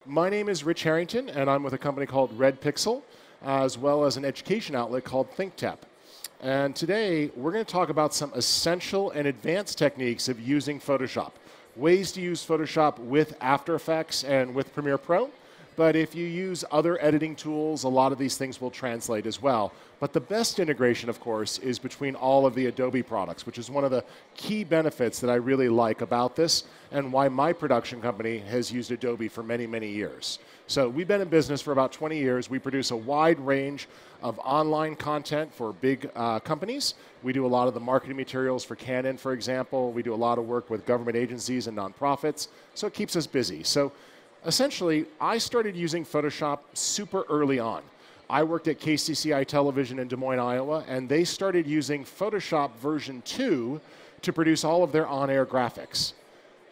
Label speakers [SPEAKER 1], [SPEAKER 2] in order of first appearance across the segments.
[SPEAKER 1] My name is Rich Harrington, and I'm with a company called Red Pixel, as well as an education outlet called ThinkTap. And today, we're going to talk about some essential and advanced techniques of using Photoshop. Ways to use Photoshop with After Effects and with Premiere Pro. But if you use other editing tools, a lot of these things will translate as well. But the best integration, of course, is between all of the Adobe products, which is one of the key benefits that I really like about this and why my production company has used Adobe for many, many years. So we've been in business for about 20 years. We produce a wide range of online content for big companies. We do a lot of the marketing materials for Canon, for example. We do a lot of work with government agencies and nonprofits. So it keeps us busy. So essentially, I started using Photoshop super early on. I worked at KCCI Television in Des Moines, Iowa, and they started using Photoshop version 2 to produce all of their on-air graphics.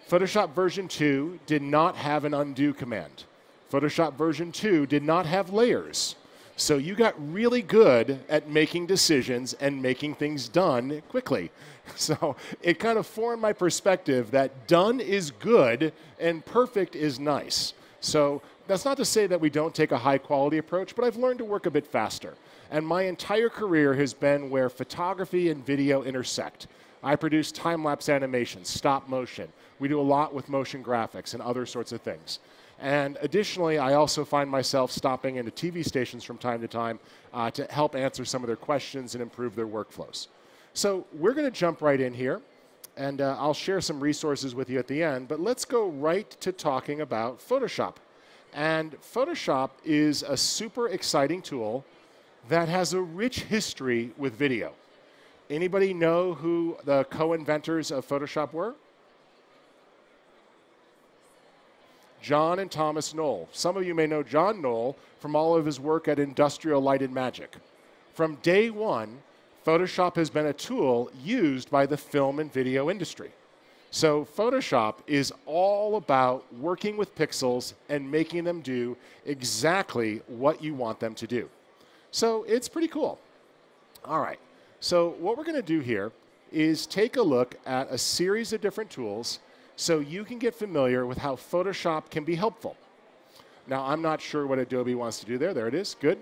[SPEAKER 1] Photoshop version 2 did not have an undo command. Photoshop version 2 did not have layers. So you got really good at making decisions and making things done quickly. So it kind of formed my perspective that done is good and perfect is nice. So that's not to say that we don't take a high quality approach, but I've learned to work a bit faster. And my entire career has been where photography and video intersect. I produce time-lapse animation, stop motion. We do a lot with motion graphics and other sorts of things. And additionally, I also find myself stopping into TV stations from time to time to help answer some of their questions and improve their workflows. So we're going to jump right in here, and I'll share some resources with you at the end, but let's go right to talking about Photoshop. And Photoshop is a super exciting tool that has a rich history with video. Anybody know who the co-inventors of Photoshop were? John and Thomas Knoll. Some of you may know John Knoll from all of his work at Industrial Light and Magic. From day one, Photoshop has been a tool used by the film and video industry. So Photoshop is all about working with pixels and making them do exactly what you want them to do. So it's pretty cool. All right, so what we're going to do here is take a look at a series of different tools so you can get familiar with how Photoshop can be helpful. Now, I'm not sure what Adobe wants to do there. There it is. Good.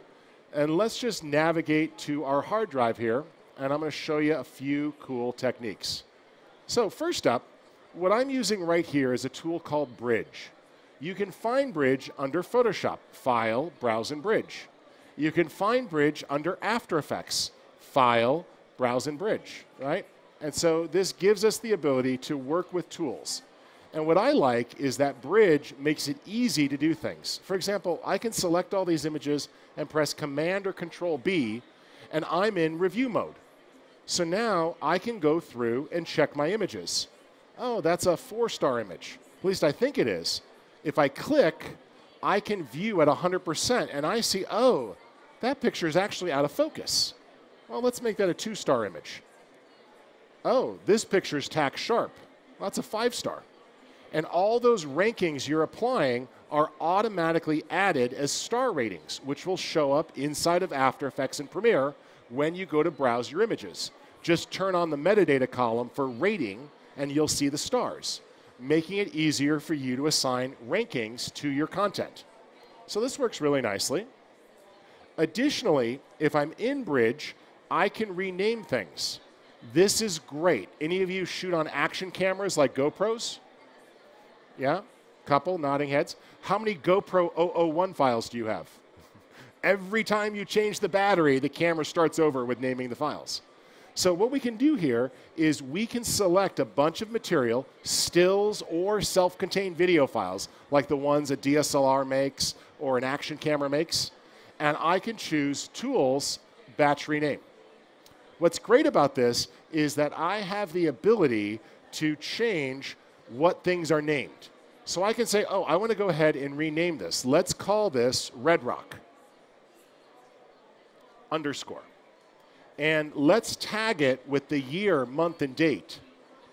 [SPEAKER 1] And let's just navigate to our hard drive here, and I'm going to show you a few cool techniques. So first up, what I'm using right here is a tool called Bridge. You can find Bridge under Photoshop, File, Browse and Bridge. You can find Bridge under After Effects, File, Browse and Bridge, right? And so this gives us the ability to work with tools. And what I like is that Bridge makes it easy to do things. For example, I can select all these images and press Command or Control B, and I'm in review mode. So now I can go through and check my images. Oh, that's a 4-star image. At least I think it is. If I click, I can view at 100%, and I see, oh, that picture is actually out of focus. Well, let's make that a 2-star image. Oh, this picture's tack sharp. Well, that's a 5-star. And all those rankings you're applying are automatically added as star ratings, which will show up inside of After Effects and Premiere when you go to browse your images. Just turn on the metadata column for rating, and you'll see the stars, making it easier for you to assign rankings to your content. So this works really nicely. Additionally, if I'm in Bridge, I can rename things. This is great. Any of you shoot on action cameras like GoPros? Yeah? Couple nodding heads. How many GoPro 001 files do you have? Every time you change the battery, the camera starts over with naming the files. So what we can do here is we can select a bunch of material, stills or self-contained video files, like the ones a DSLR makes or an action camera makes, and I can choose Tools, Batch Rename. What's great about this is that I have the ability to change what things are named. So I can say, oh, I want to go ahead and rename this. Let's call this Red Rock _ and let's tag it with the year, month, and date,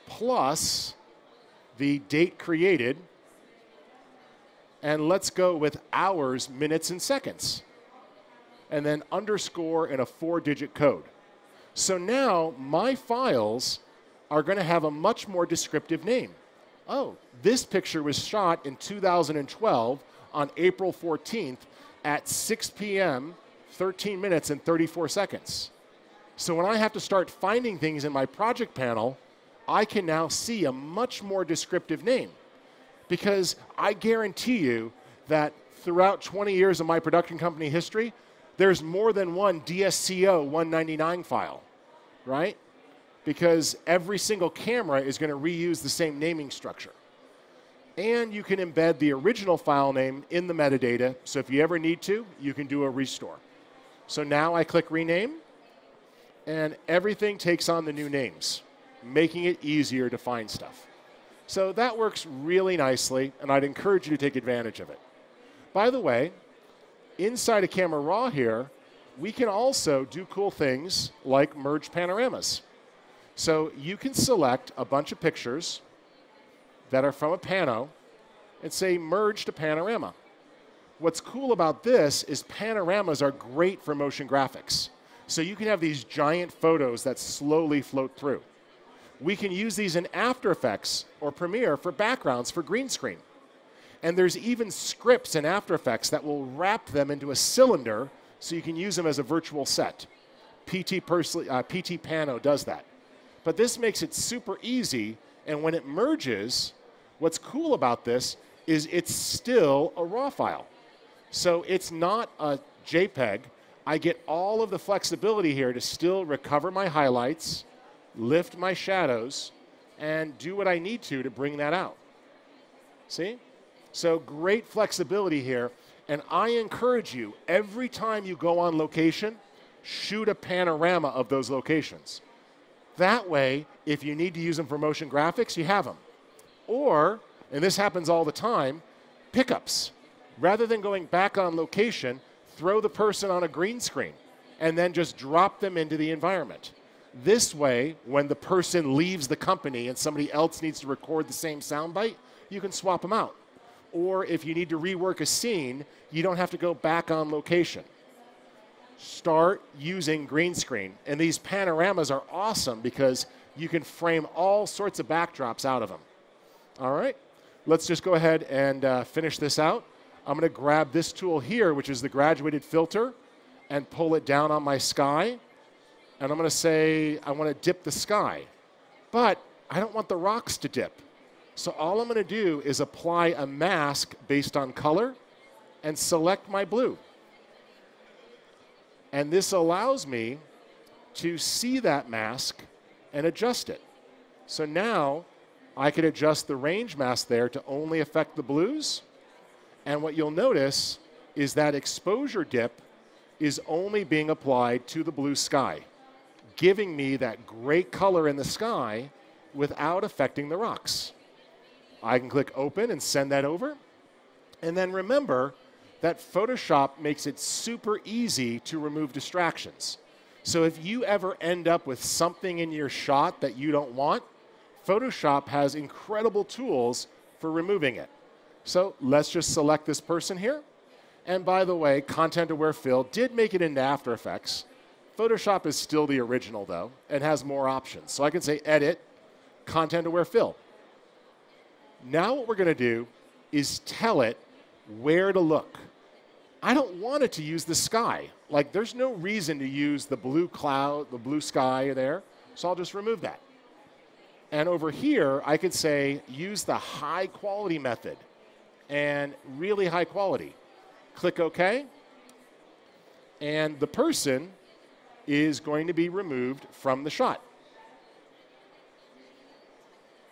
[SPEAKER 1] plus the date created, and let's go with hours, minutes, and seconds, and then underscore in a 4-digit code. So now my files are going to have a much more descriptive name. Oh, this picture was shot in 2012 on April 14th at 6 p.m., 13 minutes and 34 seconds. So when I have to start finding things in my project panel, I can now see a much more descriptive name. Because I guarantee you that throughout 20 years of my production company history, there's more than one DSCO 199 file, right? Because every single camera is going to reuse the same naming structure. And you can embed the original file name in the metadata, so if you ever need to, you can do a restore. So now I click rename, and everything takes on the new names, making it easier to find stuff. So that works really nicely, and I'd encourage you to take advantage of it. By the way, inside of Camera Raw here, we can also do cool things like merge panoramas. So you can select a bunch of pictures that are from a pano and say merge to panorama. What's cool about this is panoramas are great for motion graphics. So you can have these giant photos that slowly float through. We can use these in After Effects or Premiere for backgrounds for green screen. And there's even scripts in After Effects that will wrap them into a cylinder so you can use them as a virtual set. PT Pano does that. But this makes it super easy, and when it merges, what's cool about this is it's still a RAW file. So it's not a JPEG. I get all of the flexibility here to still recover my highlights, lift my shadows, and do what I need to bring that out. See? So great flexibility here, and I encourage you, every time you go on location, shoot a panorama of those locations. That way, if you need to use them for motion graphics, you have them. Or, and this happens all the time, pickups. Rather than going back on location, throw the person on a green screen and then just drop them into the environment. This way, when the person leaves the company and somebody else needs to record the same soundbite, you can swap them out. Or if you need to rework a scene, you don't have to go back on location. Start using green screen. And these panoramas are awesome because you can frame all sorts of backdrops out of them. All right, let's just go ahead and finish this out. I'm going to grab this tool here, which is the graduated filter, and pull it down on my sky. And I'm going to say I want to dip the sky. But I don't want the rocks to dip. So all I'm going to do is apply a mask based on color and select my blue. And this allows me to see that mask and adjust it. So now I can adjust the range mask there to only affect the blues. And what you'll notice is that exposure dip is only being applied to the blue sky, giving me that great color in the sky without affecting the rocks. I can click open and send that over. And then remember that Photoshop makes it super easy to remove distractions. So if you ever end up with something in your shot that you don't want, Photoshop has incredible tools for removing it. So let's just select this person here. And by the way, ContentAware Fill did make it into After Effects. Photoshop is still the original, though, and has more options. So I can say Edit, ContentAware Fill. Now what we're going to do is tell it where to look. I don't want it to use the sky. Like, there's no reason to use the blue cloud, the blue sky there, so I'll just remove that. And over here, I could say, use the high quality method, and really high quality. Click OK, and the person is going to be removed from the shot.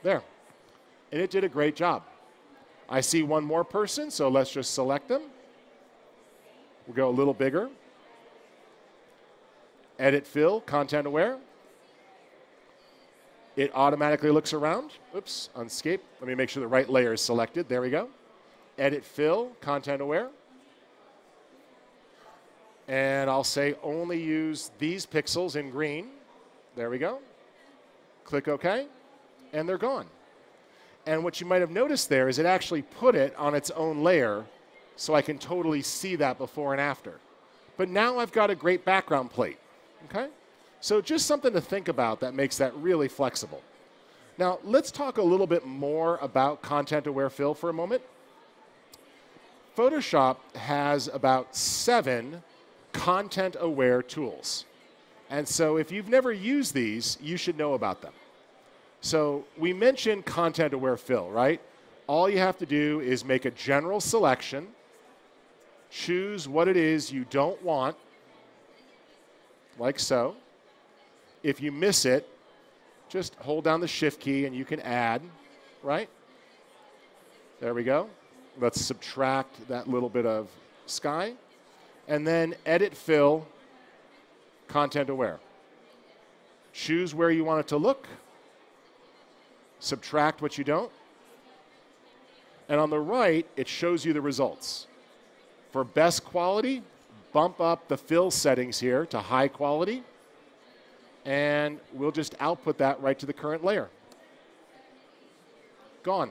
[SPEAKER 1] There. And it did a great job. I see one more person, so let's just select them. We'll go a little bigger. Edit Fill, ContentAware. It automatically looks around. Oops, unscape. Let me make sure the right layer is selected. There we go. Edit Fill, ContentAware. And I'll say only use these pixels in green. There we go. Click OK, and they're gone. And what you might have noticed there is it actually put it on its own layer, so I can totally see that before and after. But now I've got a great background plate, okay? So just something to think about that makes that really flexible. Now, let's talk a little bit more about ContentAware Fill for a moment. Photoshop has about 7 content-aware tools. And so if you've never used these, you should know about them. So we mentioned ContentAware Fill, right? All you have to do is make a general selection, choose what it is you don't want, like so. If you miss it, just hold down the Shift key and you can add, right? There we go. Let's subtract that little bit of sky. And then Edit Fill, Content Aware. Choose where you want it to look. Subtract what you don't. And on the right, it shows you the results. For best quality, bump up the fill settings here to high quality. And we'll just output that right to the current layer. Gone.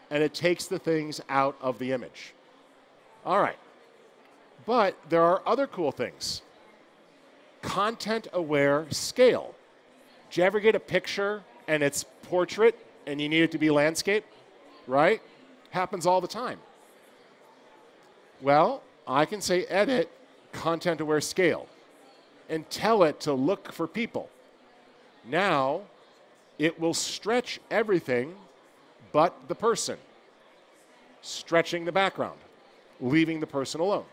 [SPEAKER 1] And it takes the things out of the image. All right. But there are other cool things. ContentAware Scale. Did you ever get a picture and it's portrait and you need it to be landscape? Right? Happens all the time. Well, I can say Edit ContentAware Scale and tell it to look for people. Now, it will stretch everything but the person, stretching the background, leaving the person alone.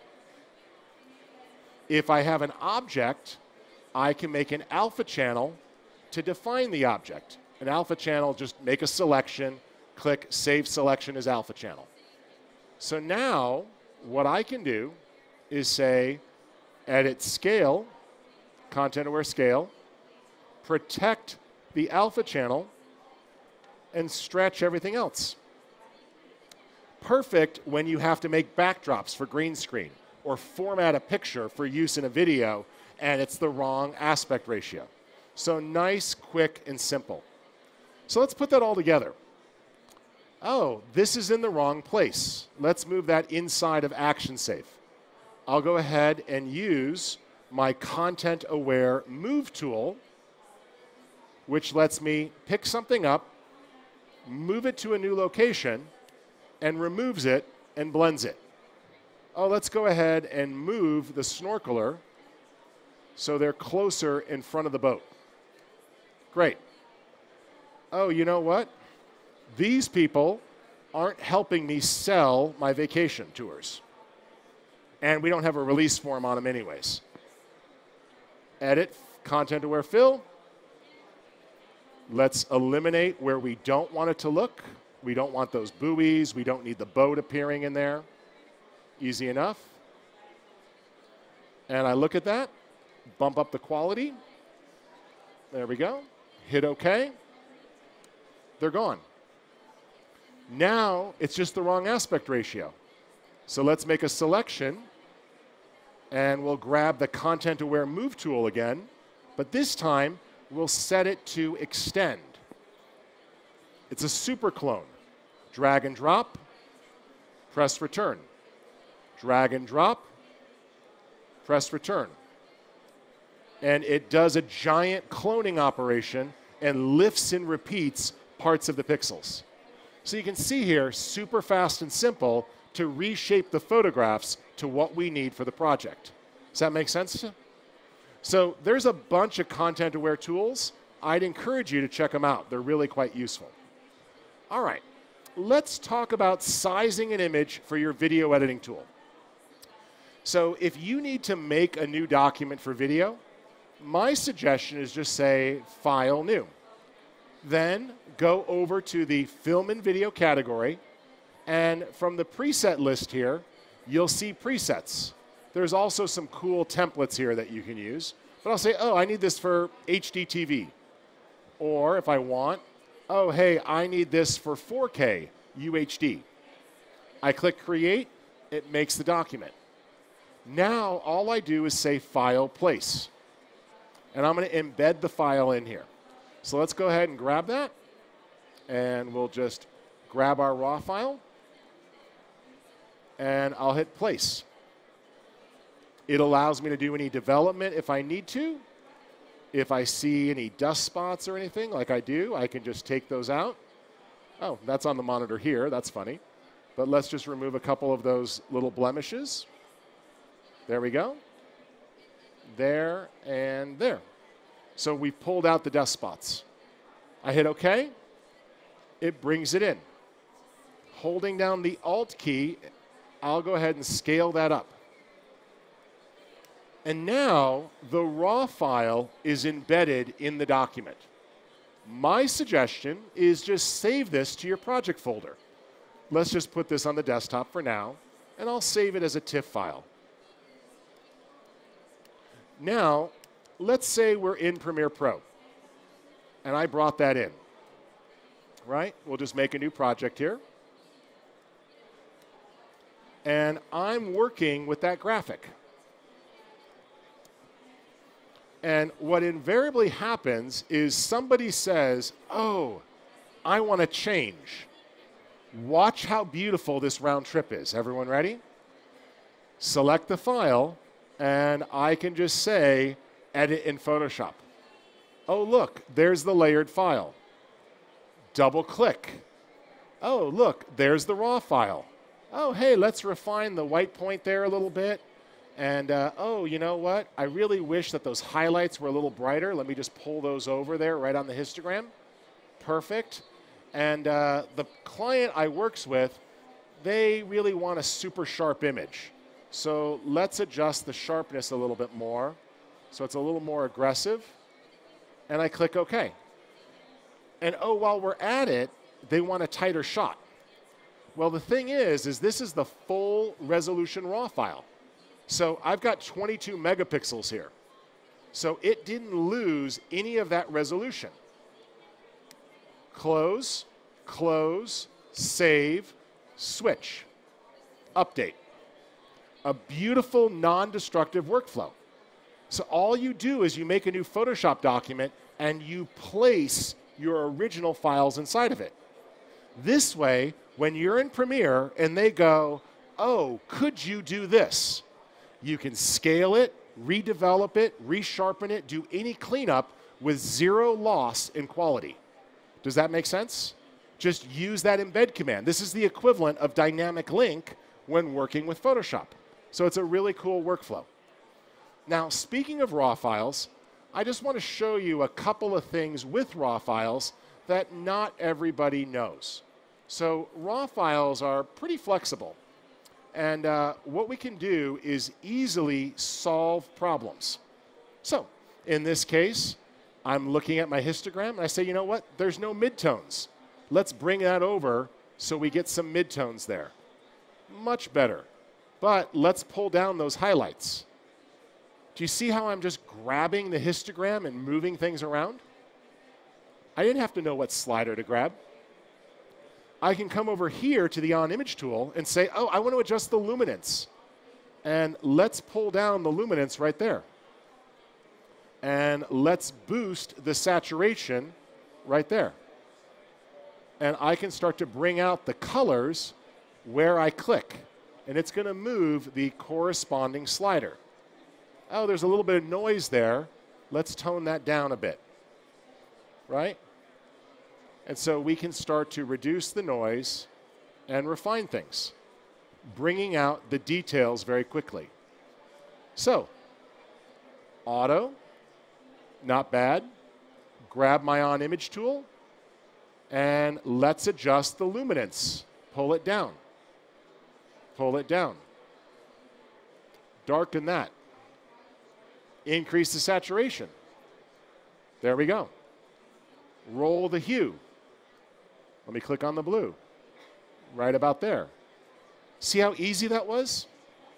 [SPEAKER 1] If I have an object, I can make an alpha channel to define the object. An alpha channel, just make a selection, click Save Selection as Alpha Channel. So now, what I can do is say, Edit Scale, ContentAware Scale, protect the alpha channel, and stretch everything else. Perfect when you have to make backdrops for green screen or format a picture for use in a video and it's the wrong aspect ratio. So nice, quick, and simple. So let's put that all together. Oh, this is in the wrong place. Let's move that inside of Action Safe. I'll go ahead and use my ContentAware Move tool, which lets me pick something up, move it to a new location, and removes it and blends it. Oh, let's go ahead and move the snorkeler so they're closer in front of the boat. Great. Oh, you know what? These people aren't helping me sell my vacation tours. And we don't have a release form on them anyways. Edit ContentAware Fill. Let's eliminate where we don't want it to look. We don't want those buoys. We don't need the boat appearing in there. Easy enough. And I look at that, bump up the quality. There we go. Hit OK. They're gone. Now it's just the wrong aspect ratio. So let's make a selection. And we'll grab the ContentAware Move tool again. But this time, we'll set it to extend. It's a super clone. Drag and drop, press return. Drag and drop, press return. And it does a giant cloning operation and lifts and repeats parts of the pixels. So you can see here, super fast and simple to reshape the photographs to what we need for the project. Does that make sense? So there's a bunch of content-aware tools. I'd encourage you to check them out. They're really quite useful. All right, let's talk about sizing an image for your video editing tool. So if you need to make a new document for video, my suggestion is just say File, New. Then go over to the Film and Video category, and from the preset list here, you'll see presets. There's also some cool templates here that you can use. But I'll say, oh, I need this for HDTV. Or if I want, oh, hey, I need this for 4K UHD. I click Create. It makes the document. Now, all I do is say File, Place. And I'm going to embed the file in here. So let's go ahead and grab that. And we'll just grab our raw file. And I'll hit Place. It allows me to do any development if I need to. If I see any dust spots or anything like I do, I can just take those out. Oh, that's on the monitor here. That's funny. but let's just remove a couple of those little blemishes. There we go. There and there. So we've pulled out the dust spots. I hit OK. It brings it in. Holding down the Alt key, I'll go ahead and scale that up. And now the raw file is embedded in the document. My suggestion is just save this to your project folder. Let's just put this on the desktop for now, and I'll save it as a TIFF file. Now, let's say we're in Premiere Pro, and I brought that in, right? We'll just make a new project here. And I'm working with that graphic. And what invariably happens is somebody says, oh, I want to change. Watch how beautiful this round trip is. Everyone ready? Select the file, and I can just say, edit in Photoshop. Oh, look, there's the layered file. Double click. Oh, look, there's the raw file. Oh, hey, let's refine the white point there a little bit. And, oh, you know what? I really wish that those highlights were a little brighter. Let me just pull those over there right on the histogram. Perfect. And the client I works with, they really want a super sharp image. So let's adjust the sharpness a little bit more so it's a little more aggressive. And I click OK. And, oh, while we're at it, they want a tighter shot. Well, the thing is this is the full resolution raw file. So I've got 22 megapixels here. So it didn't lose any of that resolution. Close, close, save, switch, update. A beautiful non-destructive workflow. So all you do is you make a new Photoshop document and you place your original files inside of it. This way, when you're in Premiere and they go, oh, could you do this? You can scale it, redevelop it, resharpen it, do any cleanup with zero loss in quality. Does that make sense? Just use that embed command. This is the equivalent of dynamic link when working with Photoshop. So it's a really cool workflow. Now, speaking of raw files, I just want to show you a couple of things with raw files that not everybody knows. So raw files are pretty flexible. And what we can do is easily solve problems. So in this case, I'm looking at my histogram, and I say, you know what? There's no midtones. Let's bring that over so we get some midtones there. Much better. But let's pull down those highlights. Do you see how I'm just grabbing the histogram and moving things around? I didn't have to know what slider to grab. I can come over here to the on-image tool and say, oh, I want to adjust the luminance. And let's pull down the luminance right there. And let's boost the saturation right there. And I can start to bring out the colors where I click. And it's going to move the corresponding slider. Oh, there's a little bit of noise there. Let's tone that down a bit. Right? And so we can start to reduce the noise and refine things, bringing out the details very quickly. So, auto, not bad. Grab my on-image tool, and let's adjust the luminance. Pull it down. Pull it down. Darken that. Increase the saturation. There we go. Roll the hue. Let me click on the blue. Right about there. See how easy that was?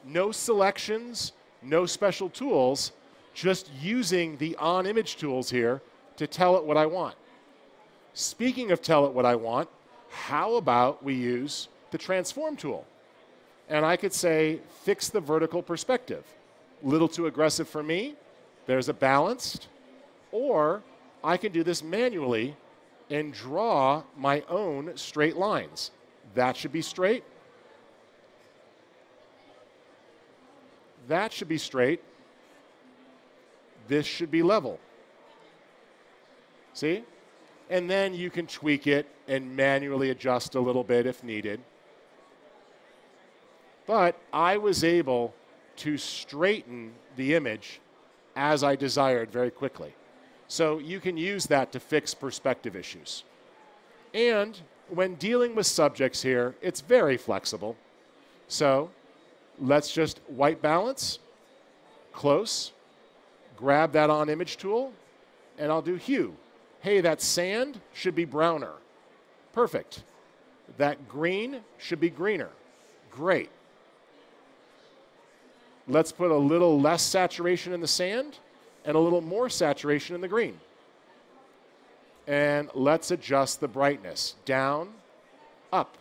[SPEAKER 1] No selections, no special tools, just using the on-image tools here to tell it what I want. Speaking of tell it what I want, how about we use the transform tool? And I could say, fix the vertical perspective. Little too aggressive for me. There's a balanced. Or I can do this manually and draw my own straight lines. That should be straight. That should be straight. This should be level. See? And then you can tweak it and manually adjust a little bit if needed. but I was able to straighten the image as I desired very quickly. So you can use that to fix perspective issues. And when dealing with subjects here, it's very flexible. So let's just white balance, close, grab that on image tool, and I'll do hue. Hey, that sand should be browner. Perfect. That green should be greener. Great. Let's put a little less saturation in the sand and a little more saturation in the green. And let's adjust the brightness. Down, up.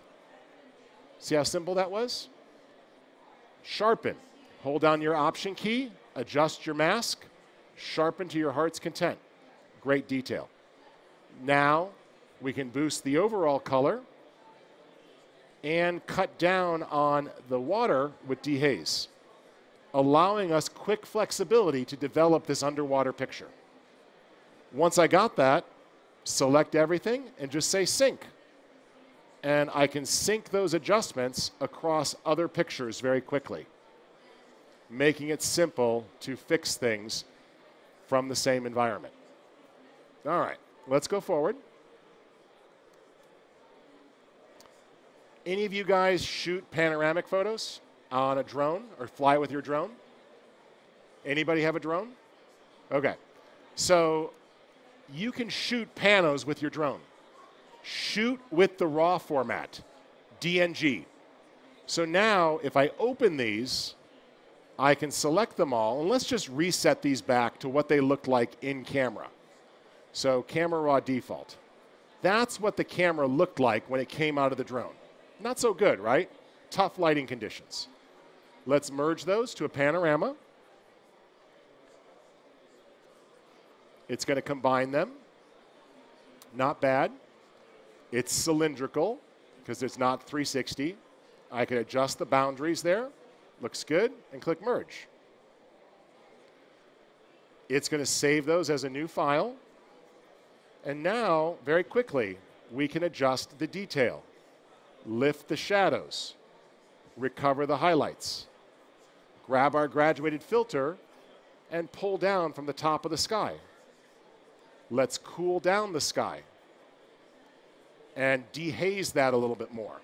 [SPEAKER 1] See how simple that was? Sharpen. Hold down your Option key, adjust your mask, sharpen to your heart's content. Great detail. Now we can boost the overall color and cut down on the water with dehaze, allowing us quick flexibility to develop this underwater picture. Once I got that, select everything and just say sync. And I can sync those adjustments across other pictures very quickly, making it simple to fix things from the same environment. All right, let's go forward. Any of you guys shoot panoramic photos on a drone or fly with your drone? Anybody have a drone? Okay. So you can shoot panos with your drone. Shoot with the RAW format, DNG. So now if I open these, I can select them all, and let's just reset these back to what they looked like in camera. So camera raw default. That's what the camera looked like when it came out of the drone. Not so good, right? Tough lighting conditions. Let's merge those to a panorama. It's going to combine them. Not bad. It's cylindrical because it's not 360. I can adjust the boundaries there. Looks good. And click Merge. It's going to save those as a new file. And now, very quickly, we can adjust the detail. Lift the shadows. Recover the highlights. Grab our graduated filter and pull down from the top of the sky. Let's cool down the sky and dehaze that a little bit more.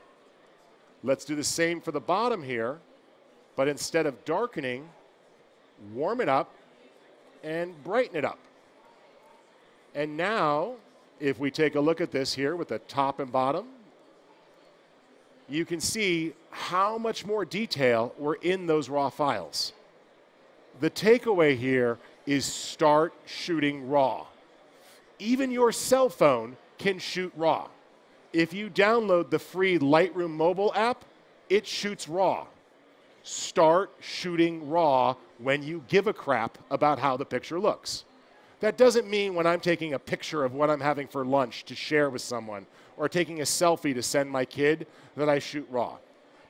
[SPEAKER 1] Let's do the same for the bottom here, but instead of darkening, warm it up and brighten it up. And now, if we take a look at this here with the top and bottom, you can see how much more detail were in those raw files. The takeaway here is start shooting raw. Even your cell phone can shoot raw. If you download the free Lightroom mobile app, it shoots raw. Start shooting raw when you give a crap about how the picture looks. That doesn't mean when I'm taking a picture of what I'm having for lunch to share with someone or taking a selfie to send my kid that I shoot raw.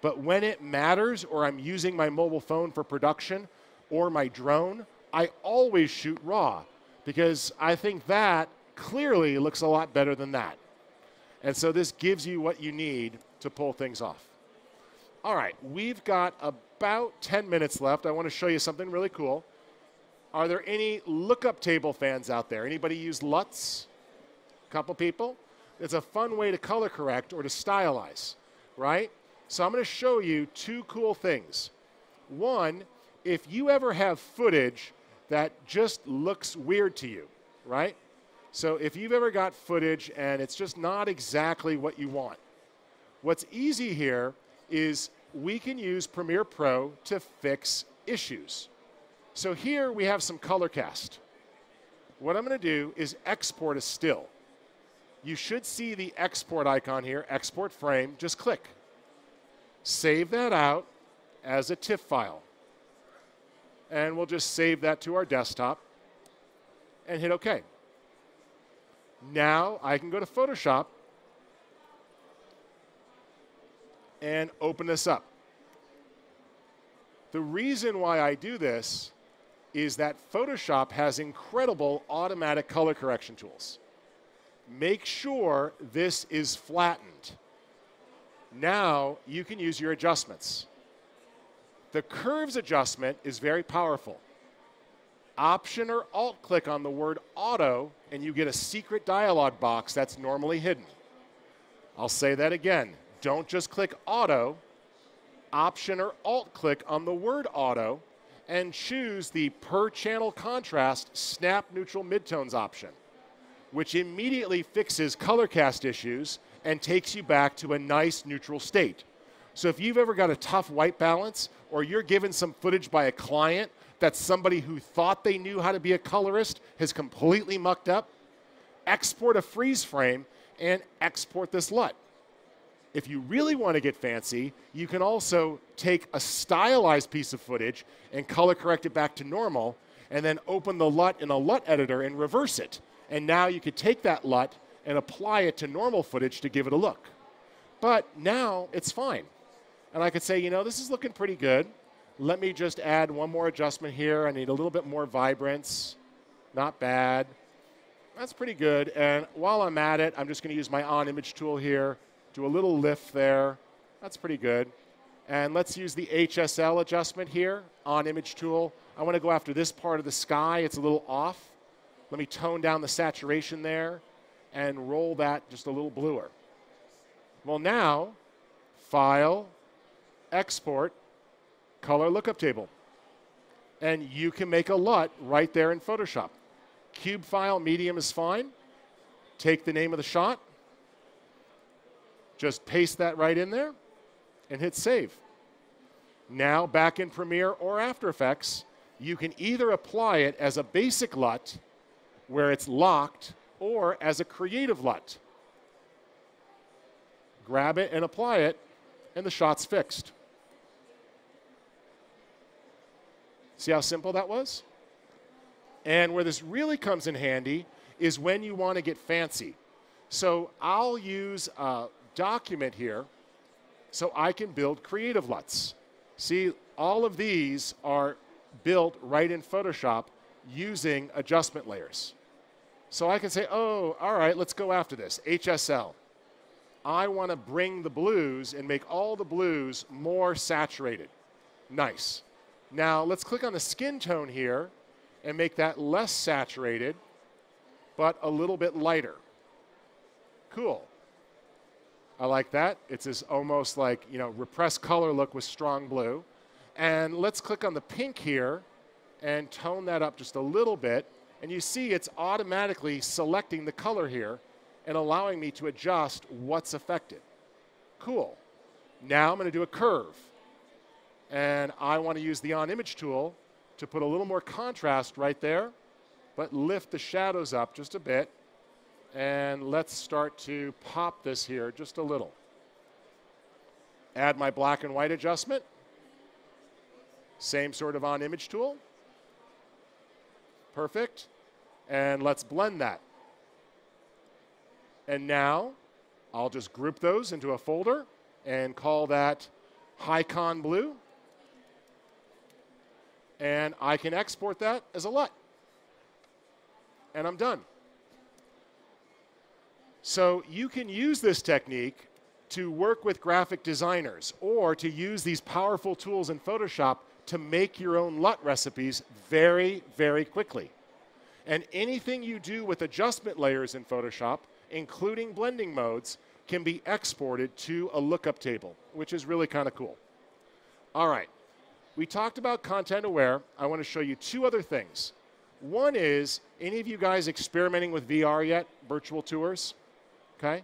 [SPEAKER 1] But when it matters or I'm using my mobile phone for production or my drone, I always shoot raw because I think that clearly looks a lot better than that. And so this gives you what you need to pull things off. All right, we've got about 10 minutes left. I want to show you something really cool. Are there any lookup table fans out there? Anybody use LUTs? A couple people? It's a fun way to color correct or to stylize, right? So I'm going to show you two cool things. One, if you ever have footage that just looks weird to you, right? So if you've ever got footage and it's just not exactly what you want, what's easy here is we can use Premiere Pro to fix issues. So here we have some color cast. What I'm going to do is export a still. You should see the export icon here, export frame. Just click. Save that out as a TIFF file. And we'll just save that to our desktop and hit OK. Now I can go to Photoshop and open this up. The reason why I do this is that Photoshop has incredible automatic color correction tools. Make sure this is flattened. Now you can use your adjustments. The curves adjustment is very powerful. Option or Alt click on the word auto and you get a secret dialog box that's normally hidden. I'll say that again. Don't just click auto. Option or Alt click on the word auto and choose the per channel contrast snap neutral midtones option, which immediately fixes color cast issues and takes you back to a nice neutral state. So if you've ever got a tough white balance or you're given some footage by a client that somebody who thought they knew how to be a colorist has completely mucked up, export a freeze frame and export this LUT. If you really want to get fancy, you can also take a stylized piece of footage and color correct it back to normal and then open the LUT in a LUT editor and reverse it. And now you could take that LUT and apply it to normal footage to give it a look. But now it's fine. And I could say, you know, this is looking pretty good. Let me just add one more adjustment here. I need a little bit more vibrance. Not bad. That's pretty good. And while I'm at it, I'm just going to use my on-image tool here. Do a little lift there. That's pretty good. And let's use the HSL adjustment here, on-image tool. I want to go after this part of the sky. It's a little off. Let me tone down the saturation there and roll that just a little bluer. Well, now, File, Export, Color Lookup Table. And you can make a LUT right there in Photoshop. Cube file, medium is fine. Take the name of the shot. Just paste that right in there and hit Save. Now, back in Premiere or After Effects, you can either apply it as a basic LUT where it's locked or as a creative LUT. Grab it and apply it, and the shot's fixed. See how simple that was? And where this really comes in handy is when you want to get fancy. So I'll use a document here so I can build creative LUTs. See, all of these are built right in Photoshop using adjustment layers. So I can say, oh, all right, let's go after this, HSL. I want to bring the blues and make all the blues more saturated. Nice. Now let's click on the skin tone here and make that less saturated, but a little bit lighter. Cool. I like that. It's this almost like, you know, repressed color look with strong blue. And let's click on the pink here and tone that up just a little bit. And you see it's automatically selecting the color here and allowing me to adjust what's affected. Cool. Now I'm going to do a curve. And I want to use the on-image tool to put a little more contrast right there, but lift the shadows up just a bit. And let's start to pop this here just a little. Add my black and white adjustment. Same sort of on-image tool. Perfect. And let's blend that. And now I'll just group those into a folder and call that High-Con Blue. And I can export that as a LUT. And I'm done. So you can use this technique to work with graphic designers or to use these powerful tools in Photoshop to make your own LUT recipes very, very quickly. And anything you do with adjustment layers in Photoshop, including blending modes, can be exported to a lookup table, which is really kind of cool. All right. We talked about Content Aware. I want to show you two other things. One is, any of you guys experimenting with VR yet? Virtual tours? Okay.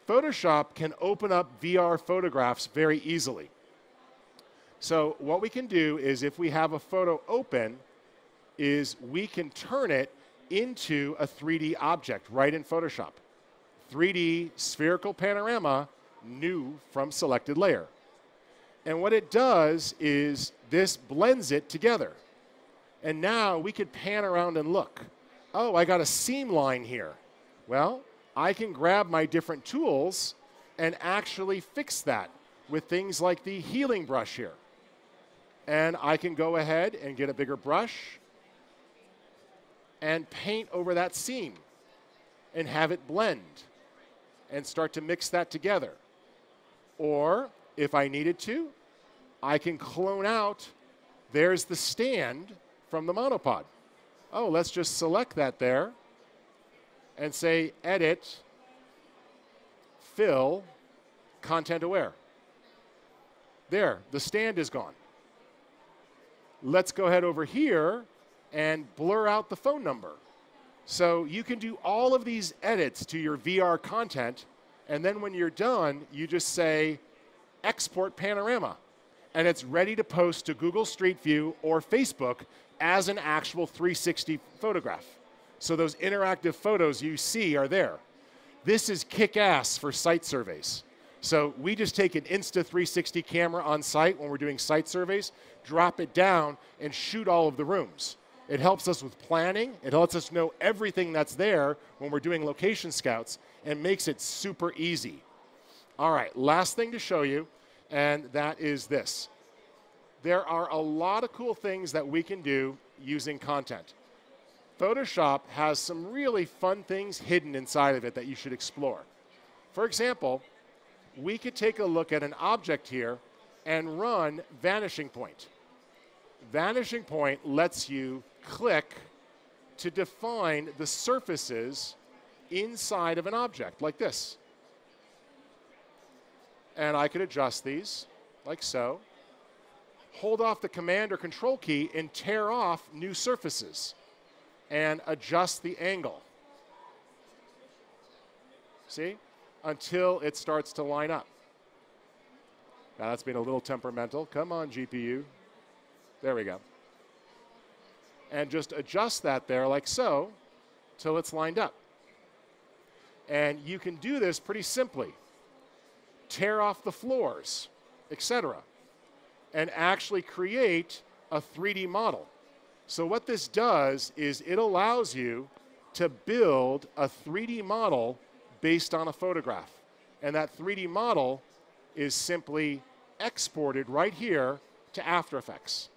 [SPEAKER 1] Photoshop can open up VR photographs very easily. So what we can do is, if we have a photo open, is we can turn it into a 3D object right in Photoshop. 3D spherical panorama, new from selected layer. And what it does is this blends it together. And now we could pan around and look. Oh, I got a seam line here. Well, I can grab my different tools and actually fix that with things like the healing brush here. And I can go ahead and get a bigger brush and paint over that seam and have it blend and start to mix that together. Or if I needed to, I can clone out there's the stand from the monopod. Oh, let's just select that there and say Edit, Fill, Content Aware. There, the stand is gone. Let's go ahead over here and blur out the phone number. So you can do all of these edits to your VR content, and then when you're done, you just say Export Panorama, and it's ready to post to Google Street View or Facebook as an actual 360 photograph. So those interactive photos you see are there. This is kick-ass for site surveys. So we just take an Insta360 camera on site when we're doing site surveys, drop it down, and shoot all of the rooms. It helps us with planning. It lets us know everything that's there when we're doing location scouts and makes it super easy. All right, last thing to show you, and that is this. There are a lot of cool things that we can do using content. Photoshop has some really fun things hidden inside of it that you should explore. For example, we could take a look at an object here and run Vanishing Point. Vanishing Point lets you click to define the surfaces inside of an object, like this. And I could adjust these, like so. Hold off the Command or Control key and tear off new surfaces and adjust the angle. See? Until it starts to line up. Now that's being a little temperamental. Come on, GPU. There we go. And just adjust that there like so till it's lined up. And you can do this pretty simply. Tear off the floors, etc. And actually create a 3D model. So what this does is it allows you to build a 3D model based on a photograph. And that 3D model is simply exported right here to After Effects.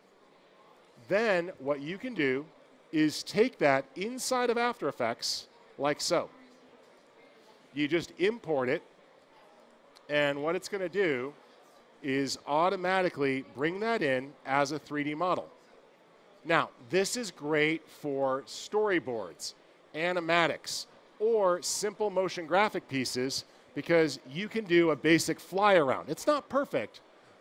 [SPEAKER 1] Then what you can do is take that inside of After Effects like so. You just import it, and what it's going to do is automatically bring that in as a 3D model. Now, this is great for storyboards, animatics, or simple motion graphic pieces because you can do a basic fly around. It's not perfect,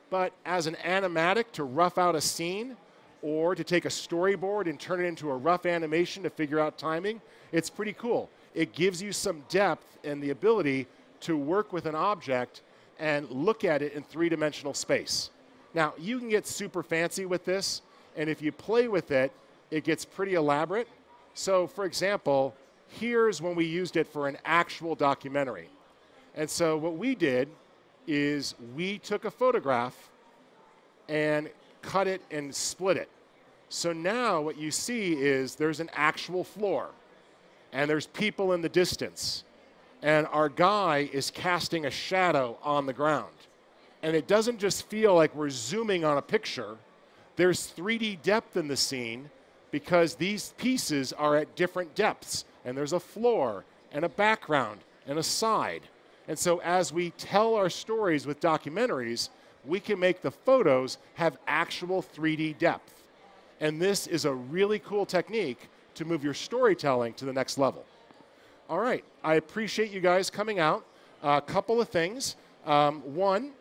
[SPEAKER 1] but as an animatic to rough out a scene or to take a storyboard and turn it into a rough animation to figure out timing, it's pretty cool. It gives you some depth and the ability to work with an object and look at it in three-dimensional space. Now, you can get super fancy with this, and if you play with it, it gets pretty elaborate. So, for example, here's when we used it for an actual documentary. And so what we did is we took a photograph and cut it and split it. So now what you see is there's an actual floor, and there's people in the distance, and our guy is casting a shadow on the ground. And it doesn't just feel like we're zooming on a picture. There's 3D depth in the scene because these pieces are at different depths, and there's a floor and a background and a side. And so as we tell our stories with documentaries, we can make the photos have actual 3D depth. And this is a really cool technique to move your storytelling to the next level. All right, I appreciate you guys coming out. A couple of things. One,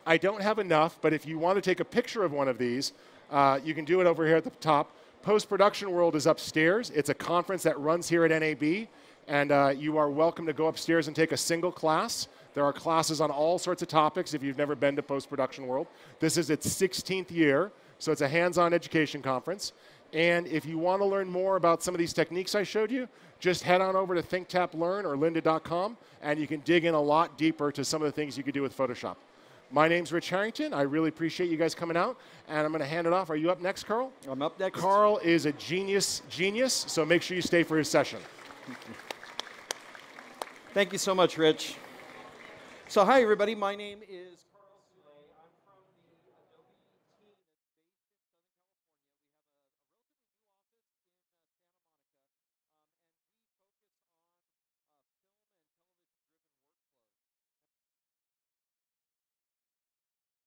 [SPEAKER 1] I don't have enough, but if you want to take a picture of one of these, you can do it over here at the top. Post-Production World is upstairs. It's a conference that runs here at NAB, and you are welcome to go upstairs and take a single class. There are classes on all sorts of topics if you've never been to Post-Production World. This is its 16th year, so it's a hands-on education conference. And if you want to learn more about some of these techniques I showed you, just head on over to ThinkTapLearn or lynda.com, and you can dig in a lot deeper to some of the things you can do with Photoshop. My name's Rich Harrington. I really appreciate you guys coming out, and I'm going to hand it off. Are you up next, Carl?
[SPEAKER 2] I'm up next.
[SPEAKER 1] Carl is a genius, so make sure you stay for his session.
[SPEAKER 2] Thank you so much, Rich. So hi, everybody. My name is